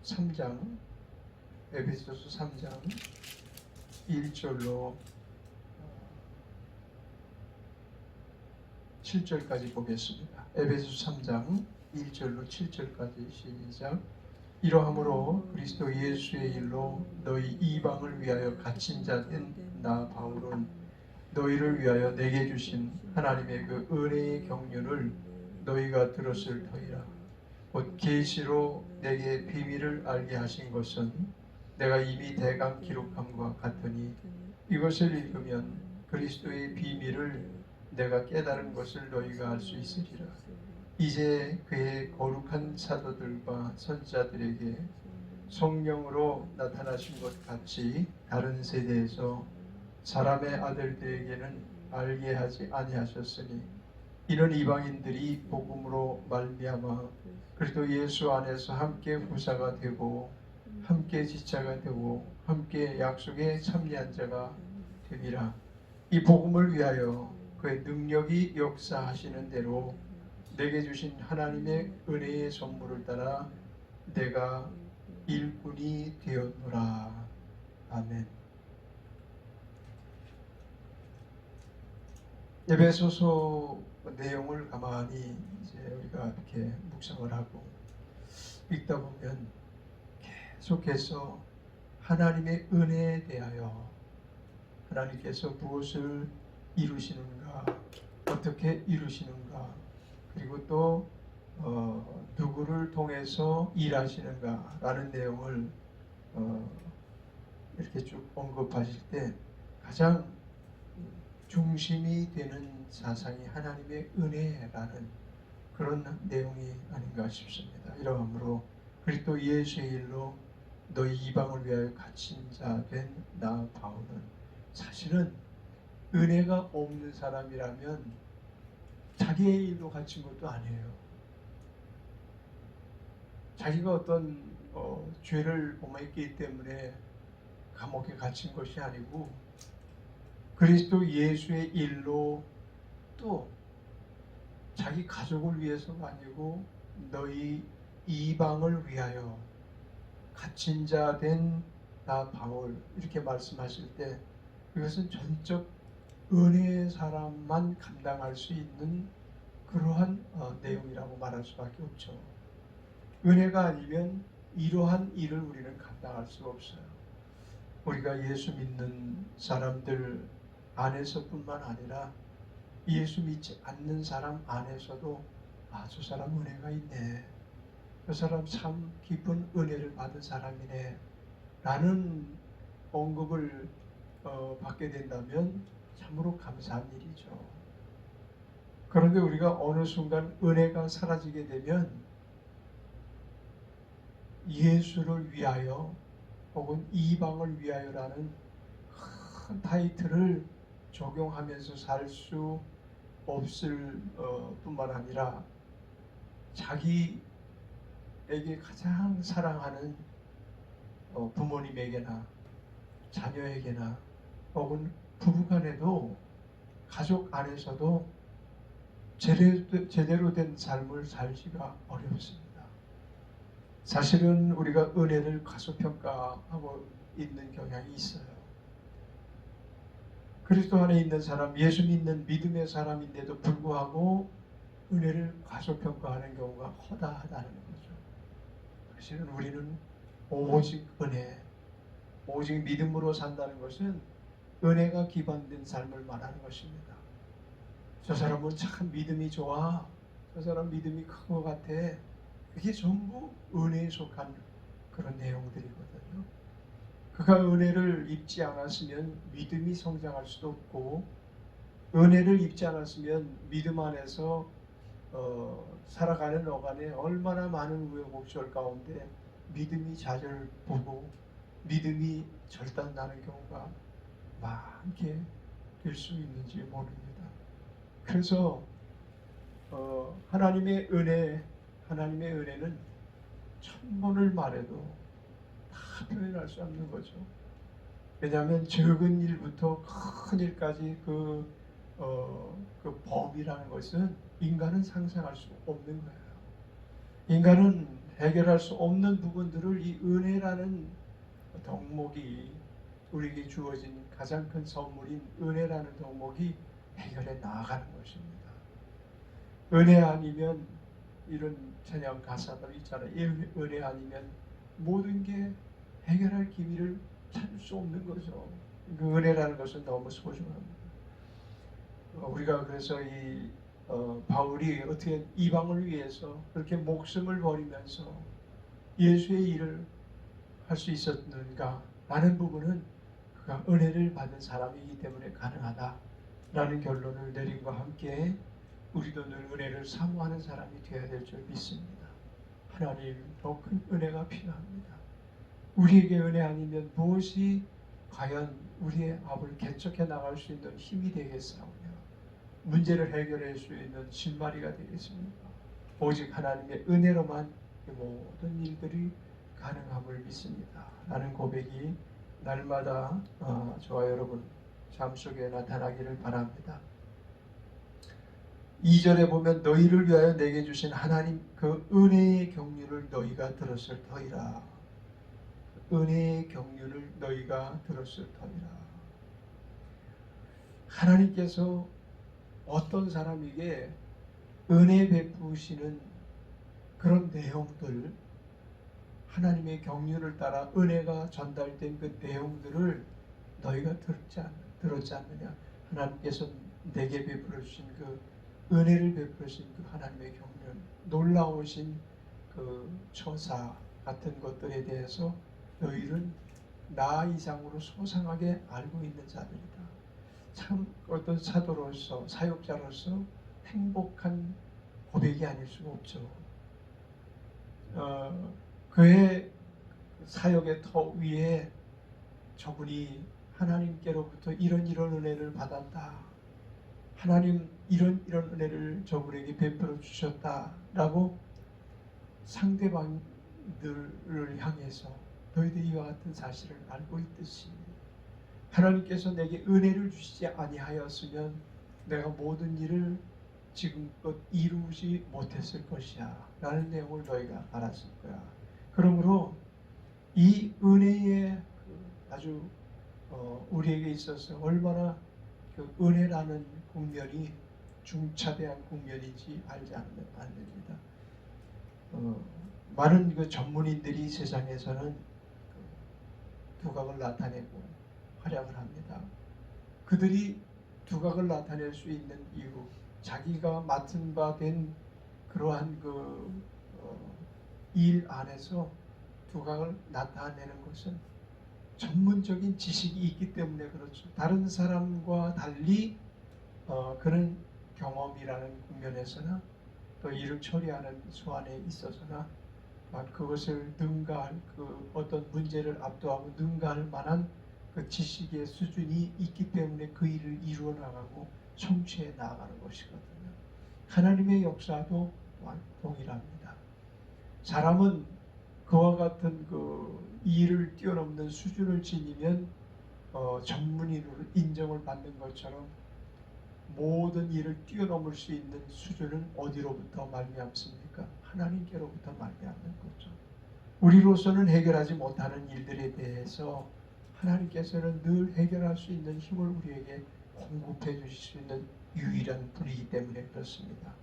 3장, 에베소서 3장 1절로 7절까지 보겠습니다. 에베소서 3장 1절로 7절까지 시작. 이러함으로 그리스도 예수의 일로 너희 이방을 위하여 갇힌 자된 나 바울은 너희를 위하여 내게 주신 하나님의 그 은혜의 경륜을 너희가 들었을 터이라. 곧 계시로 내게 비밀을 알게 하신 것은 내가 이미 대강 기록함과 같으니 이것을 읽으면 그리스도의 비밀을 내가 깨달은 것을 너희가 알 수 있으리라. 이제 그의 거룩한 사도들과 선지자들에게 성령으로 나타나신 것 같이 다른 세대에서 사람의 아들들에게는 알게 하지 아니하셨으니 이는 이방인들이 복음으로 말미암아 그리스도 예수 안에서 함께 후사가 되고 함께 지체가 되고 함께 약속에 참여한 자가 되리라. 이 복음을 위하여 그의 능력이 역사하시는 대로 내게 주신 하나님의 은혜의 선물을 따라 내가 일꾼이 되었노라. 아멘. 에베소서 내용을 가만히 이제 우리가 이렇게 묵상을 하고 읽다 보면 계속해서 하나님의 은혜에 대하여 하나님께서 무엇을 이루시는가, 어떻게 이루시는가, 그리고 또 누구를 통해서 일하시는가 라는 내용을 이렇게 쭉 언급하실 때 가장 중심이 되는 사상이 하나님의 은혜라는 그런 내용이 아닌가 싶습니다. 이러므로 그리스도 예수의 일로 너희 이방을 위하여 갇힌 자 된 나 바울은 사실은 은혜가 없는 사람이라면 자기의 일로 갇힌 것도 아니에요. 자기가 어떤 죄를 범했기 때문에 감옥에 갇힌 것이 아니고 그리스도 예수의 일로 또 자기 가족을 위해서가 아니고 너희 이방을 위하여 갇힌 자 된 나 바울 이렇게 말씀하실 때 이것은 전적 은혜의 사람만 감당할 수 있는 그러한 내용이라고 말할 수밖에 없죠. 은혜가 아니면 이러한 일을 우리는 감당할 수가 없어요. 우리가 예수 믿는 사람들 안에서뿐만 아니라 예수 믿지 않는 사람 안에서도 저 사람 은혜가 있네, 저 사람 참 깊은 은혜를 받은 사람이네 라는 언급을 받게 된다면 참으로 감사한 일이죠. 그런데 우리가 어느 순간 은혜가 사라지게 되면 예수를 위하여 혹은 이방을 위하여라는 큰 타이틀을 적용하면서 살 수 없을 뿐만 아니라 자기에게 가장 사랑하는 부모님에게나 자녀에게나 혹은 부부간에도 가족 안에서도 제대로 된 삶을 살기가 어렵습니다. 사실은 우리가 은혜를 과소평가하고 있는 경향이 있어요. 그리스도 안에 있는 사람, 예수 믿는 믿음의 사람인데도 불구하고 은혜를 과소평가하는 경우가 허다하다는 거죠. 사실은 우리는 오직 은혜, 오직 믿음으로 산다는 것은 은혜가 기반된 삶을 말하는 것입니다. 저 사람은 참 믿음이 좋아, 저 사람 믿음이 큰 것 같아, 그게 전부 은혜에 속한 그런 내용들이거든요. 그가 은혜를 입지 않았으면 믿음이 성장할 수도 없고, 은혜를 입지 않았으면 믿음 안에서 살아가는 어간에 얼마나 많은 우여곡절 가운데 믿음이 좌절보고 믿음이 절단나는 경우가 많게 될 수 있는지 모릅니다. 그래서 하나님의 은혜는 천번을 말해도 다 표현할 수 없는 거죠. 왜냐하면 적은 일부터 큰 일까지 그 범위라는 것은 인간은 상상할 수 없는 거예요. 인간은 해결할 수 없는 부분들을 이 은혜라는 덕목이, 우리에게 주어진 가장 큰 선물인 은혜라는 덕목이 해결해 나아가는 것입니다. 은혜 아니면, 이런 찬양 가사도 있잖아요. 은혜 아니면 모든 게 해결할 기미를 찾을 수 없는 거죠. 그 은혜라는 것은 너무 소중합니다. 우리가 그래서 이 바울이 어떻게 이방을 위해서 그렇게 목숨을 버리면서 예수의 일을 할 수 있었는가 라는 부분은 그가 은혜를 받은 사람이기 때문에 가능하다라는 결론을 내림과 함께 우리도 늘 은혜를 사모하는 사람이 되어야 될 줄 믿습니다. 하나님, 더 큰 은혜가 필요합니다. 우리에게 은혜 아니면 무엇이 과연 우리의 앞을 개척해 나갈 수 있는 힘이 되겠사오며 문제를 해결할 수 있는 실마리가 되겠습니까? 오직 하나님의 은혜로만 이 모든 일들이 가능함을 믿습니다. 라는 고백이 날마다 저와 여러분 삶 속에 나타나기를 바랍니다. 2절에 보면 너희를 위하여 내게 주신 하나님 그 은혜의 경륜을 너희가 들었을 터이라. 은혜의 경륜을 너희가 들었을 터이라. 하나님께서 어떤 사람에게 은혜 베푸시는 그런 내용들, 하나님의 경륜을 따라 은혜가 전달된 그 내용들을 너희가 들었지 않느냐. 하나님께서 내게 베풀어 주신 그 은혜를 베푸신 그 하나님의 경륜, 놀라우신 그 처사 같은 것들에 대해서 너희는 나 이상으로 소상하게 알고 있는 자들이다. 참 어떤 사도로서, 사역자로서 행복한 고백이 아닐 수가 없죠. 그의 사역의 터 위에 저분이 하나님께로부터 이런 은혜를 받았다, 하나님 이런 은혜를 저분에게 베풀어 주셨다라고 상대방들을 향해서 너희들이 이와 같은 사실을 알고 있듯이 하나님께서 내게 은혜를 주시지 아니하였으면 내가 모든 일을 지금껏 이루지 못했을 것이야 라는 내용을 너희가 알았을 거야. 그러므로 이 은혜의 아주 우리에게 있어서 얼마나 그 은혜라는 국면이 중차대한 국면인지 알지 않습니다. 많은 그 전문인들이 세상에서는 두각을 나타내고 활약을 합니다. 그들이 두각을 나타낼 수 있는 이유, 자기가 맡은 바 된 그러한 일 안에서 두각을 나타내는 것은 전문적인 지식이 있기 때문에 그렇죠. 다른 사람과 달리 그런 경험이라는 국면에서나 또 일을 처리하는 수완에 있어서나 그것을 능가할, 그 어떤 문제를 압도하고 능가할 만한 그 지식의 수준이 있기 때문에 그 일을 이루어 나가고 성취해 나가는 것이거든요. 하나님의 역사도 동일합니다. 사람은 그와 같은 이 일을 뛰어넘는 수준을 지니면 전문인으로 인정을 받는 것처럼 모든 일을 뛰어넘을 수 있는 수준은 어디로부터 말미암습니까? 하나님께로부터 말미암는 거죠. 우리로서는 해결하지 못하는 일들에 대해서 하나님께서는 늘 해결할 수 있는 힘을 우리에게 공급해 주실 수 있는 유일한 분이기 때문에 그렇습니다.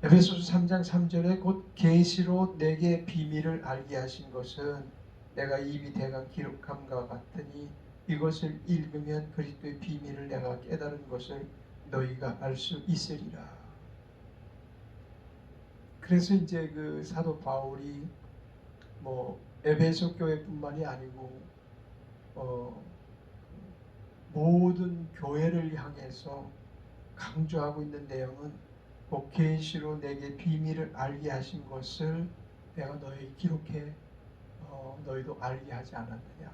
에베소서 3장 3절에 곧 계시로 내게 비밀을 알게 하신 것은 내가 이미 대강 기록함과 같으니 이것을 읽으면 그리스도의 비밀을 내가 깨달은 것을 너희가 알 수 있으리라. 그래서 이제 그 사도 바울이 에베소 교회뿐만이 아니고 모든 교회를 향해서 강조하고 있는 내용은 곧 계시로 내게 비밀을 알게 하신 것을 내가 너희 기록해 너희도 알게 하지 않았느냐.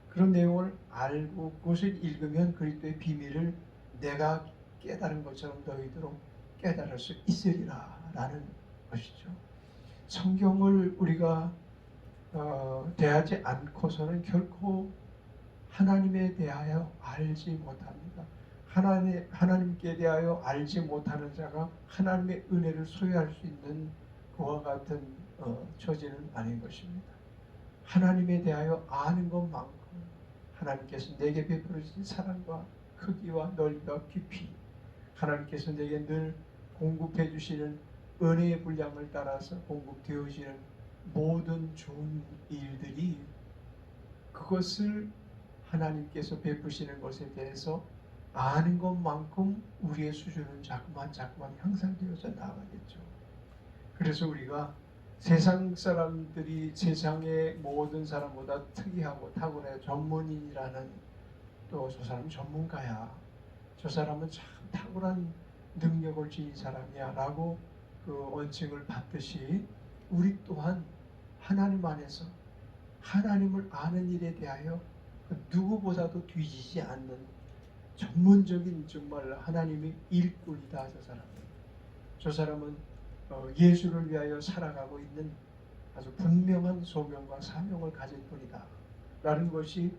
그런 내용을 알고 그것을 읽으면 그리스도의 비밀을 내가 깨달은 것처럼 너희도 깨달을 수 있으리라 라는 것이죠. 성경을 우리가 대하지 않고서는 결코 하나님에 대하여 알지 못합니다. 하나님께 대하여 알지 못하는 자가 하나님의 은혜를 소유할 수 있는 그와 같은 처지는 아닌 것입니다. 하나님에 대하여 아는 것만큼 하나님께서 내게 베풀어 주신 사랑과 크기와 넓이와 깊이, 하나님께서 내게 늘 공급해 주시는 은혜의 분량을 따라서 공급되어지는 모든 좋은 일들이, 그것을 하나님께서 베푸시는 것에 대해서 아는 것만큼 우리의 수준은 자꾸만 향상되어져 나가겠죠. 그래서 우리가 세상 사람들이 세상의 모든 사람보다 특이하고 탁월해 전문인이라는, 또 저 사람은 전문가야, 저 사람은 참 탁월한 능력을 지닌 사람이야 라고 그 언칭을 받듯이, 우리 또한 하나님 안에서 하나님을 아는 일에 대하여 그 누구보다도 뒤지지 않는 전문적인, 정말 하나님의 일꾼이다 저 사람은 예수를 위하여 살아가고 있는 아주 분명한 소명과 사명을 가질 뿐이다 라는 것이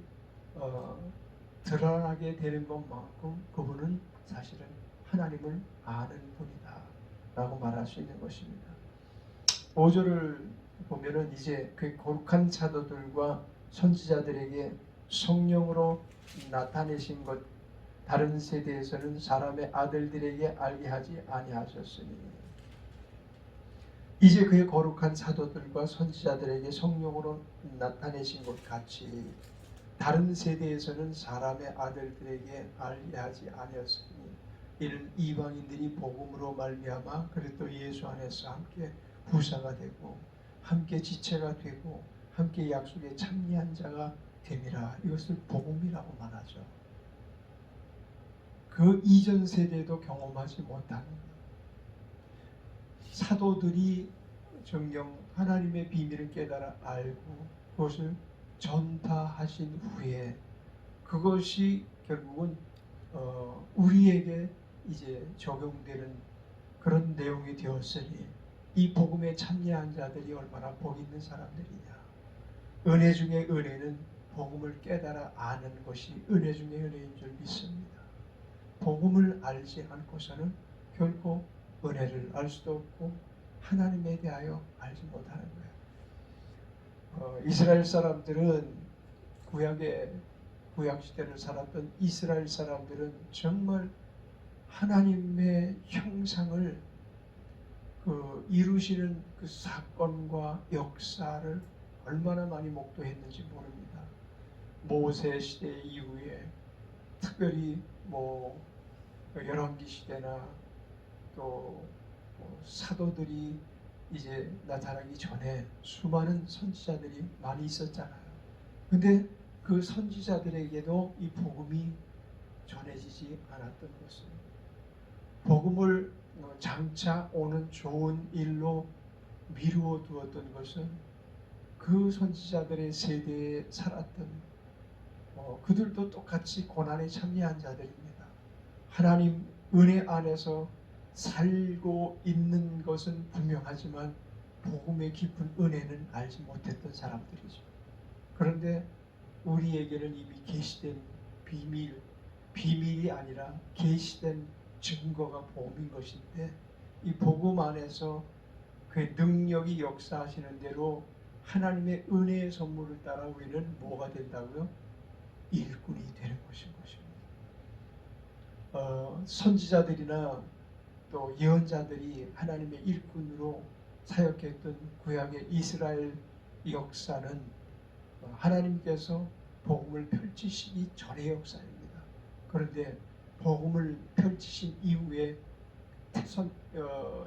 드러나게 되는 것만큼 그분은 사실은 하나님을 아는 분이다 라고 말할 수 있는 것입니다. 5절을 보면은 이제 그 거룩한 사도들과 선지자들에게 성령으로 나타내신 것, 다른 세대에서는 사람의 아들들에게 알게 하지 아니하셨으니, 이제 그의 거룩한 사도들과 선지자들에게 성령으로 나타내신 것 같이 다른 세대에서는 사람의 아들들에게 알게 하지 아니하였으니, 이는 이방인들이 복음으로 말미암아 그리스도 예수 안에서 함께 부사가 되고 함께 지체가 되고 함께 약속에 참여한 자가 됨이라. 이것을 복음이라고 말하죠. 그 이전 세대도 경험하지 못한 사도들이 정녕 하나님의 비밀을 깨달아 알고 그것을 전파하신 후에, 그것이 결국은 우리에게 이제 적용되는 그런 내용이 되었으니, 이 복음에 참여한 자들이 얼마나 복 있는 사람들이냐. 은혜 중에 은혜는 복음을 깨달아 아는 것이 은혜 중에 은혜인 줄 믿습니다. 복음을 알지 않고서는 결코 은혜를 알 수도 없고 하나님에 대하여 알지 못하는 거예요. 이스라엘 사람들은 구약 시대를 살았던 이스라엘 사람들은 정말 하나님의 형상을 이루시는 그 사건과 역사를 얼마나 많이 목도했는지 모릅니다. 모세 시대 이후에 특별히 열왕기 시대나 또 사도들이 이제 나타나기 전에 수많은 선지자들이 많이 있었잖아요. 근데 그 선지자들에게도 이 복음이 전해지지 않았던 것은, 복음을 장차 오는 좋은 일로 미루어 두었던 것은 그 선지자들의 세대에 살았던 그들도 똑같이 고난에 참여한 자들입니다. 하나님 은혜 안에서 살고 있는 것은 분명하지만 복음의 깊은 은혜는 알지 못했던 사람들이죠. 그런데 우리에게는 이미 계시된 비밀이 아니라 계시된 증거가 복음인 것인데, 이 복음 안에서 그 능력이 역사하시는 대로 하나님의 은혜의 선물을 따라 우리는 뭐가 된다고요? 일꾼이 되는 것입니다. 선지자들이나 또 예언자들이 하나님의 일꾼으로 사역했던 구약의 이스라엘 역사는 하나님께서 복음을 펼치시기 전의 역사입니다. 그런데 복음을 펼치신 이후에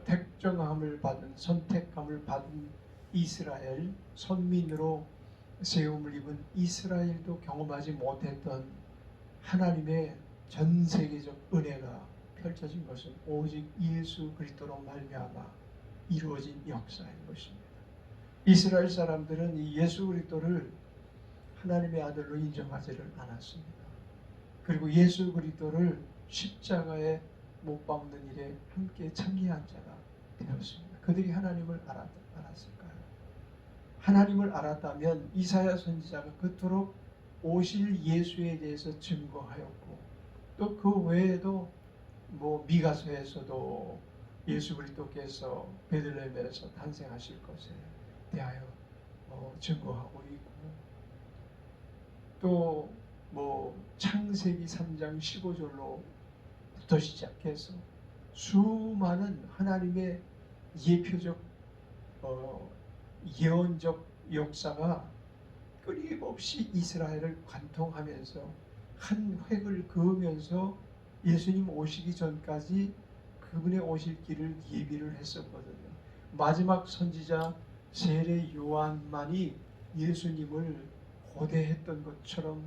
택정함을 받은, 선택함을 받은 이스라엘, 선민으로 세움을 입은 이스라엘도 경험하지 못했던 하나님의 전 세계적 은혜가 펼쳐진 것은 오직 예수 그리스도로 말미암아 이루어진 역사인 것입니다. 이스라엘 사람들은 이 예수 그리스도를 하나님의 아들로 인정하지를 않았습니다. 그리고 예수 그리스도를 십자가에 못 박는 일에 함께 참여한 자가 되었습니다. 그들이 하나님을 알았을까요? 하나님을 알았다면 이사야 선지자가 그토록 오실 예수에 대해서 증거하였고, 또 그 외에도 미가서에서도 예수 그리스도께서 베들레헴에서 탄생하실 것에, 대하여 증거하고 있고, 또 창세기 3장 15절로부터 시작해서 수많은 하나님의 예표적 예언적 역사가 끊임없이 이스라엘을 관통하면서 한 획을 그으면서 예수님 오시기 전까지 그분의 오실 길을 예비를 했었거든요. 마지막 선지자 세례 요한만이 예수님을 고대했던 것처럼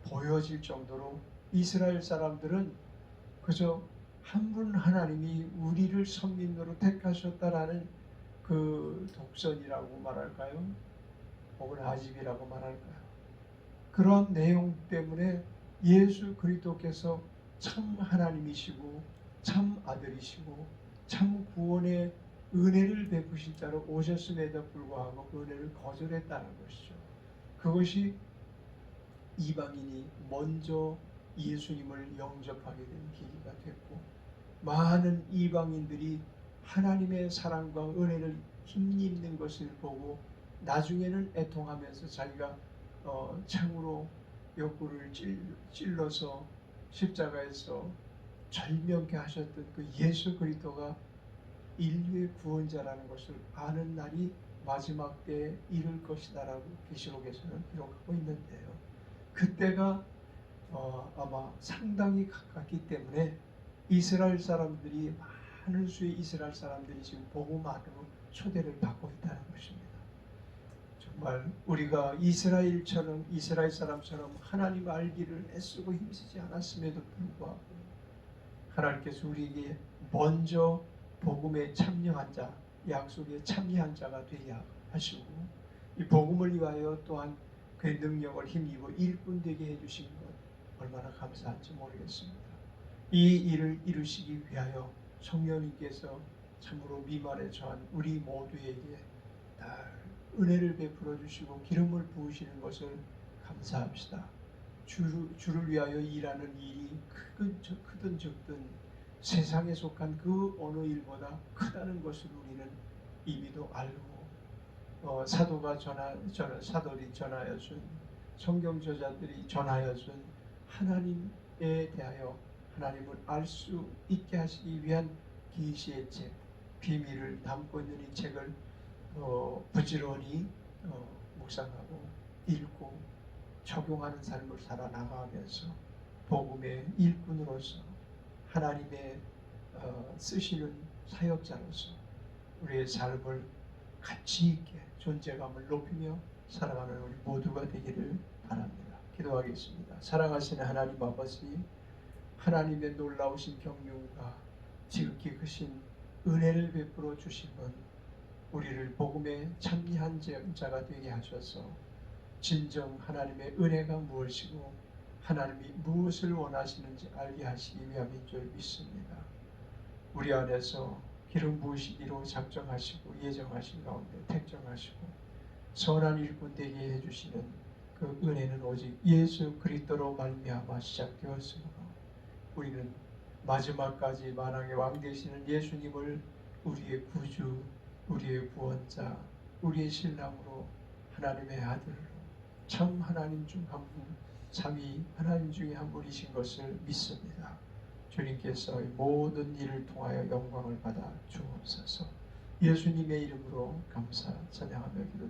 보여질 정도로 이스라엘 사람들은 그저 한 분 하나님이 우리를 선민으로 택하셨다라는 그 독선이라고 말할까요? 혹은 아집이라고 말할까요? 그런 내용 때문에 예수 그리스도께서 참 하나님이시고 참 아들이시고 참 구원의 은혜를 베푸실 자로 오셨음에도 불구하고 그 은혜를 거절했다는 것이죠. 그것이 이방인이 먼저 예수님을 영접하게 된 계기가 됐고, 많은 이방인들이 하나님의 사랑과 은혜를 힘입는 것을 보고 나중에는 애통하면서 자기가 창으로 옆구리를 찔러서 십자가에서 절명케 하셨던 그 예수 그리스도가 인류의 구원자라는 것을 아는 날이 마지막 때에 이를 것이다라고 계시록에서는 기록하고 있는데요. 그때가 아마 상당히 가깝기 때문에 이스라엘 사람들이, 많은 수의 이스라엘 사람들이 지금 복음으로 초대를 받고 있다는 것입니다. 정말 우리가 이스라엘 사람처럼 하나님 알기를 애쓰고 힘쓰지 않았음에도 불구하고 하나님께서 우리에게 먼저 복음에 참여한 자, 약속에 참여한 자가 되게 하시고, 이 복음을 위하여 또한 그의 능력을 힘입어 일꾼 되게 해주신 것 얼마나 감사한지 모르겠습니다. 이 일을 이루시기 위하여 성령님께서 참으로 미만에 처한 우리 모두에게 은혜를 베풀어 주시고 기름을 부으시는 것을 감사합시다. 주를 위하여 일하는 일이 크든 적든 세상에 속한 그 어느 일보다 크다는 것을 우리는 이미도 알고, 사도들이 전하여 준, 성경 저자들이 전하여 준 하나님에 대하여 하나님을 알 수 있게 하시기 위한 계시의 책, 비밀을 담고 있는 이 책을 부지런히 묵상하고 읽고 적용하는 삶을 살아나가면서 복음의 일꾼으로서 하나님의 쓰시는 사역자로서 우리의 삶을 가치 있게 존재감을 높이며 살아가는 우리 모두가 되기를 바랍니다. 기도하겠습니다. 사랑하시는 하나님 아버지, 하나님의 놀라우신 경륜과 지극히 크신 은혜를 베풀어 주심은 우리를 복음에 참여한 자가 되게 하셔서 진정 하나님의 은혜가 무엇이고 하나님이 무엇을 원하시는지 알게 하시기 위함인 줄 믿습니다. 우리 안에서 기름 부으시기로 작정하시고 예정하신 가운데 택정하시고 선한 일꾼 되게 해주시는 그 은혜는 오직 예수 그리스도로 말미암아 시작되었으므로 우리는 마지막까지 만왕의 왕 되시는 예수님을 우리의 구주, 우리의 구원자, 우리의 신랑으로, 하나님의 아들로, 참 하나님 중 한 분, 삼위 하나님 중에 한 분이신 것을 믿습니다. 주님께서 모든 일을 통하여 영광을 받아 주옵소서. 예수님의 이름으로 감사 찬양하며 기도